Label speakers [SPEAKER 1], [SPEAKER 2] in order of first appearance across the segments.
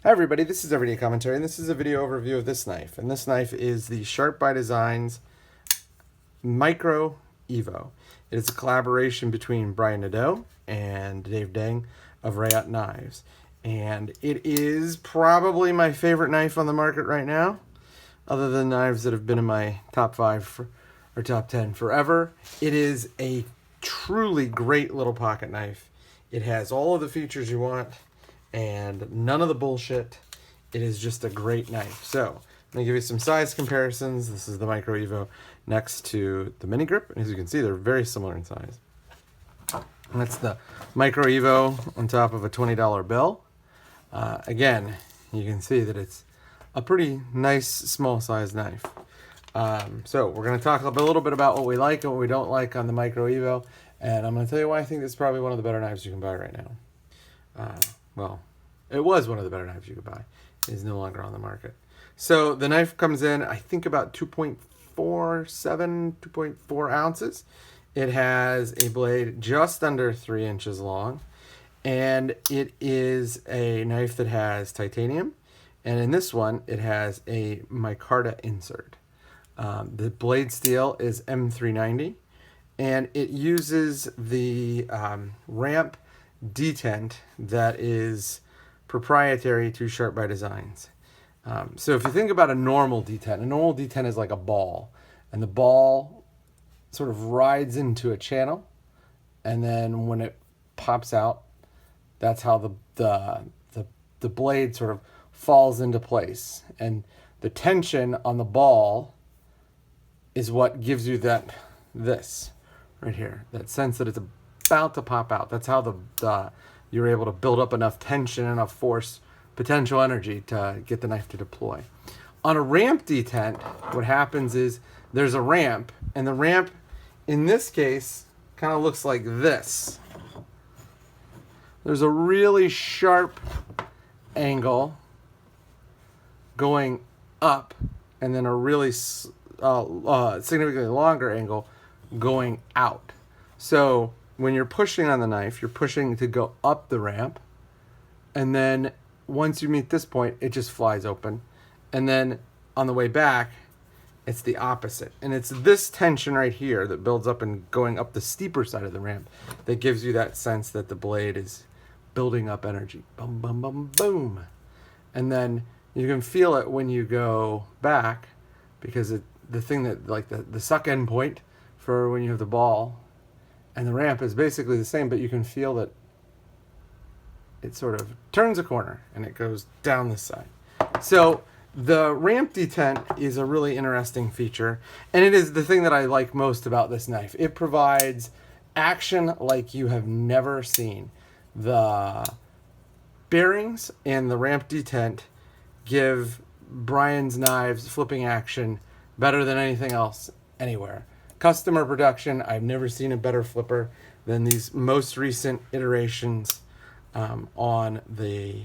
[SPEAKER 1] Hi everybody, this is Everyday Commentary, and this is a video overview of this knife. And this knife is the Sharp by Designs Micro EVO. It is a collaboration between Brian Nadeau and Dave Deng of Rayot Knives. And it is probably my favorite knife on the market right now, other than knives that have been in my top 5 or top 10 forever. It is a truly great little pocket knife. It has all of the features you want and none of the bullshit. It is just a great knife. So I'm gonna give you some size comparisons. This is the Micro EVO next to the Mini Grip, and as you can see, they're very similar in size. And that's the Micro EVO on top of a $20 bill. Again, you can see that it's a pretty nice small size knife. So we're gonna talk a little bit about what we like and what we don't like on the Micro EVO, and I'm gonna tell you why I think this is probably one of the better knives you can buy right now. Well, it was one of the better knives you could buy. It is no longer on the market. So the knife comes in, I think, about 2.4 ounces. It has a blade just under 3 inches long, and it is a knife that has titanium, and in this one, it has a micarta insert. The blade steel is M390, and it uses the ramp Detent that is proprietary to Sharp by Designs. So if you think about a normal detent is like a ball, and the ball sort of rides into a channel, and then when it pops out, that's how the blade sort of falls into place, and the tension on the ball is what gives you this right here, that sense that it's about to pop out. That's how you're able to build up enough tension, enough force, potential energy to get the knife to deploy. On a ramp detent, what happens is there's a ramp, and the ramp in this case kind of looks like this. There's a really sharp angle going up, and then a really significantly longer angle going out. So when you're pushing on the knife, you're pushing to go up the ramp, and then once you meet this point, it just flies open, and then on the way back, it's the opposite. And it's this tension right here that builds up and going up the steeper side of the ramp that gives you that sense that the blade is building up energy. Boom, boom, boom, boom. And then you can feel it when you go back, because the thing that, like the suck end point for when you have the ball and the ramp is basically the same, but you can feel that it sort of turns a corner and it goes down this side. So the ramp detent is a really interesting feature, and it is the thing that I like most about this knife. It provides action like you have never seen. The bearings and the ramp detent give Brian's knives flipping action better than anything else anywhere. Customer production, I've never seen a better flipper than these most recent iterations on the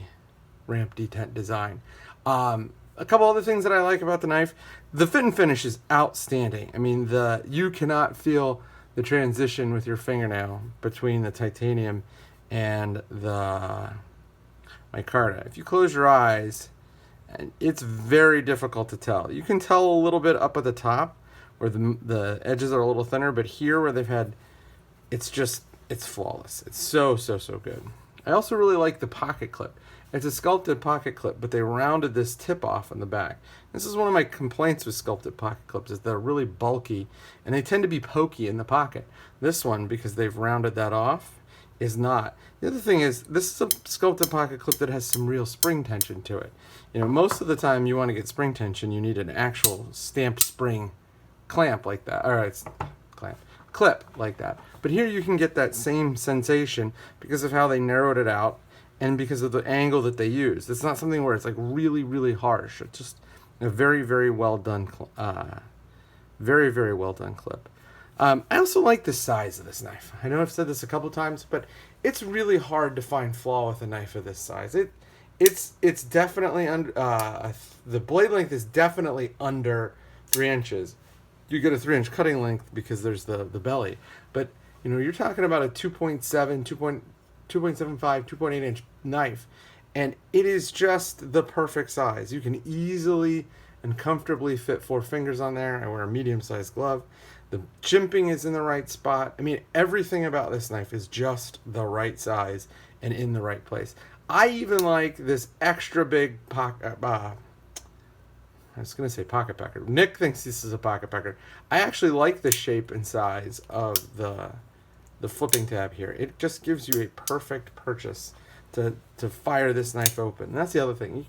[SPEAKER 1] ramp detent design. A couple other things that I like about the knife: the fit and finish is outstanding. I mean, you cannot feel the transition with your fingernail between the titanium and the micarta. If you close your eyes, it's very difficult to tell. You can tell a little bit up at the top where the edges are a little thinner, but here where they've had, it's flawless. It's so good. I also really like the pocket clip. It's a sculpted pocket clip, but they rounded this tip off on the back. This is one of my complaints with sculpted pocket clips, is they're really bulky and they tend to be pokey in the pocket. This one, because they've rounded that off, is not. The other thing is, this is a sculpted pocket clip that has some real spring tension to it. You know, most of the time you want to get spring tension, you need an actual stamped spring clamp like that, or it's clip like that. But here you can get that same sensation because of how they narrowed it out and because of the angle that they use. It's not something where it's like really harsh. It's just a very well done, very well done clip. I also like the size of this knife. I know I've said this a couple times, but it's really hard to find flaw with a knife of this size. It's definitely under the blade length is definitely under 3 inches. You get a 3-inch cutting length because there's the belly, but you know, you're talking about a 2.7, 2.75, 2.8 inch knife, And it is just the perfect size. You can easily and comfortably fit 4 fingers on there. I wear a medium-sized glove. The jimping is in the right spot. I mean, everything about this knife is just the right size and in the right place. I even like this extra big pocket. I was going to say pocket pecker. Nick thinks this is a pocket pecker. I actually like the shape and size of the flipping tab here. It just gives you a perfect purchase to fire this knife open. And that's the other thing. You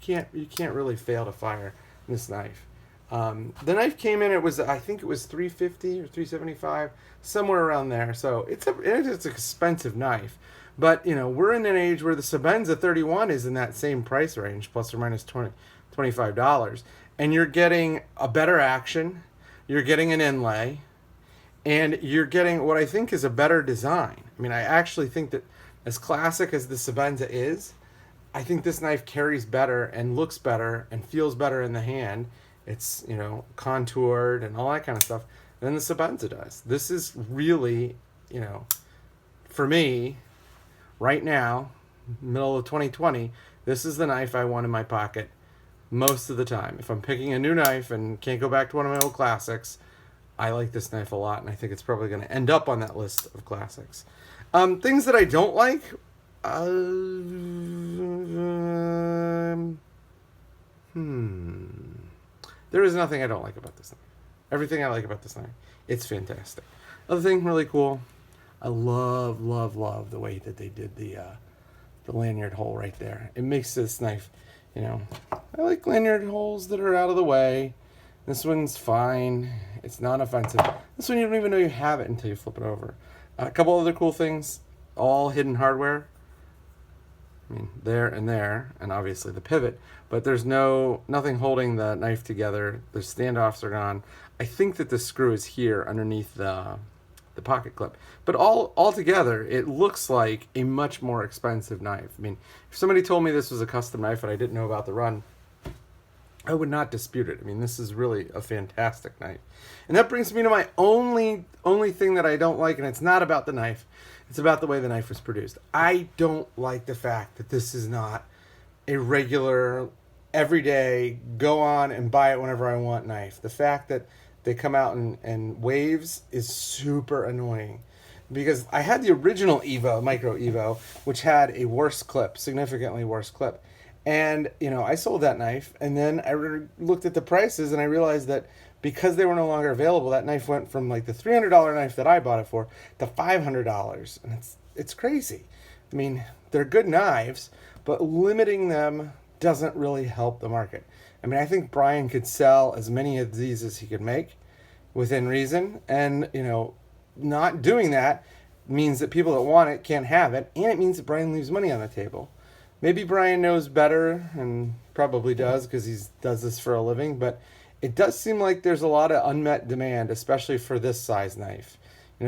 [SPEAKER 1] can't really fail to fire this knife. The knife came in. I think it was $350 or $375, somewhere around there. So it's an expensive knife. But we're in an age where the Sebenza 31 is in that same price range, plus or minus $25, and you're getting a better action, you're getting an inlay, and you're getting what I think is a better design. I mean, I actually think that as classic as the Sebenza is, I think this knife carries better and looks better and feels better in the hand. It's, contoured and all that kind of stuff than the Sebenza does. This is really, for me, right now, middle of 2020, this is the knife I want in my pocket most of the time. If I'm picking a new knife and can't go back to one of my old classics, I like this knife a lot, and I think it's probably going to end up on that list of classics. Things that I don't like. There is nothing I don't like about this knife. Everything I like about this knife. It's fantastic. Other thing really cool. I love, love, love the way that they did the lanyard hole right there. It makes this knife, I like lanyard holes that are out of the way. This one's fine. It's not offensive. This one you don't even know you have it until you flip it over. A couple other cool things. All hidden hardware. I mean, there, and obviously the pivot. But there's nothing holding the knife together. The standoffs are gone. I think that the screw is here underneath the pocket clip. But all together, it looks like a much more expensive knife. I mean, if somebody told me this was a custom knife and I didn't know about the run, I would not dispute it. I mean, this is really a fantastic knife. And that brings me to my only thing that I don't like, and it's not about the knife. It's about the way the knife was produced. I don't like the fact that this is not a regular, everyday, go on and buy it whenever I want knife. The fact that they come out in waves is super annoying. Because I had the original EVO, Micro EVO, which had a worse clip, significantly worse clip. And, I sold that knife, and then I looked at the prices, and I realized that because they were no longer available, that knife went from like the $300 knife that I bought it for to $500. And it's crazy. I mean, they're good knives, but limiting them doesn't really help the market. I mean, I think Brian could sell as many of these as he could make within reason. And, not doing that means that people that want it can't have it. And it means that Brian leaves money on the table. Maybe Brian knows better, and probably does because he does this for a living, but it does seem like there's a lot of unmet demand, especially for this size knife.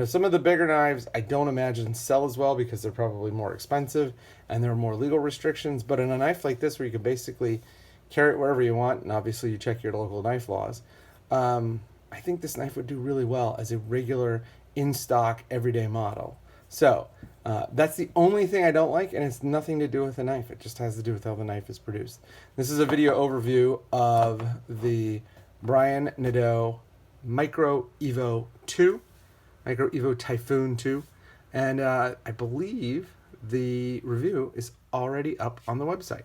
[SPEAKER 1] Some of the bigger knives I don't imagine sell as well because they're probably more expensive and there are more legal restrictions. But in a knife like this where you can basically carry it wherever you want, and obviously you check your local knife laws, I think this knife would do really well as a regular in-stock everyday model. So that's the only thing I don't like, and it's nothing to do with the knife. It just has to do with how the knife is produced. This is a video overview of the Brian Nadeau Micro EVO 2, Micro EVO Typhoon 2, and I believe the review is already up on the website.